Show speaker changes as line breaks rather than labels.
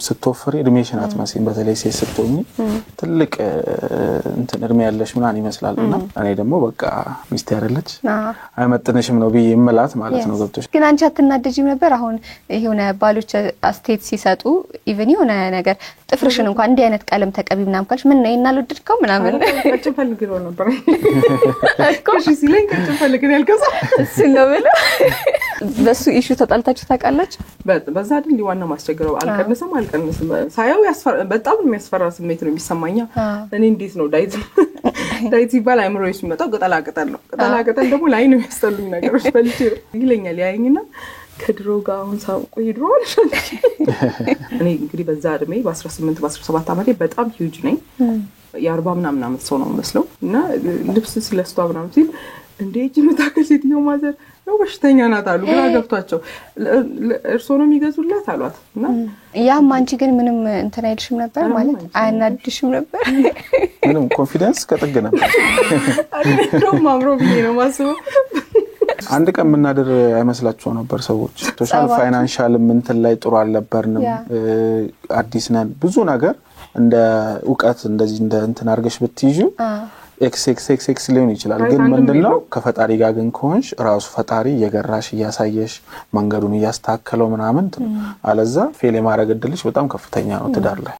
ስትወፍሪ እድሜሽን አትመስይም በተለይ ሴት ስትሆኚ ትልቅ እንትን እድሜ ያለሽ ምናን ይመስላልና እኔ ደግሞ በቃ ሚስት ያረለች አይመጥነሽም ነው በየመላት ማለት ነው ገብቶሽ
ግን አንቺ አትናደጂም ነበር አሁን የሆነ ባሎች አስቴት ሲሰጡ ኢቭን የሆነ ነገር ጥፍርሽን እንኳን እንዲህ አይነት ቀለም ተቀቢ ምናምን ካልሽ ምን ነይና ልወድድከው ምናምን
ቀጭ ፈልግሮ ነበር እሺ ሲለኝ ቀጭ ፈልግን ያልከዛ
እሱ ነው ብለ በሱ ኢሹ ተጣልታችሁ ታውቃላችሁ
በዛ አይደል ዋና ማስቸገረው አልቀነሰም ሳያው በጣም የሚያስፈራ ስሜት ነው የሚሰማኛ እኔ እንዴት ነው ዳይት ይባል አይምሮዬ ሲመጣው ቅጠላቅጠል ነው ቅጠላቅጠል ደግሞ ላይ ነው ያስተሉኝ ነገሮች ፈልጬ ይለኛል ያይኝና ከድሮ ጋር አሁን ሳውቁ ይድሮል እኔ እንግዲህ በዛ እድሜ በ18 በ17 ዓመቴ በጣም ሂውጅ ነኝ የ40 ምናምን ዓመት ሰው ነው መስለው እና ልብስ ስለስቷ ምናምን ሲል እንዴ እጅ መታከል ሴትዮ ማዘር ነው በሽተኛ ናት አሉ ግራ ገብቷቸው እርሶ ነው የሚገዙላት አሏት እና
ያም አንቺ ግን ምንም እንትን አይልሽም ነበር ማለት አያናድሽም ነበር
ምንም ኮንፊደንስ ከጥግ ነበር
አሁን ማምሮ ቢኔ ነው ማስበው
አንድ ቀን ምናደር አይመስላችሁ ነበር ሰዎች ሶሻል ፋይናንሻል እንትን ላይ ጥሩ አልነበርንም አዲስ ነን ብዙ ነገር እንደ ዕውቀት እንደዚህ እንደ እንትን አርገሽ ብትይዙ ኤክስ ሊሆን ይችላል ግን ምንድነው ከፈጣሪ ጋር ግን ኮንሽ ራሱ ፈጣሪ የገራሽ ያሳየሽ መንገዱን ያስተካከለው ምናምን አለዛ ፌል የማረግ እድልሽ በጣም ከፍተኛ ነው ትዳር ላይ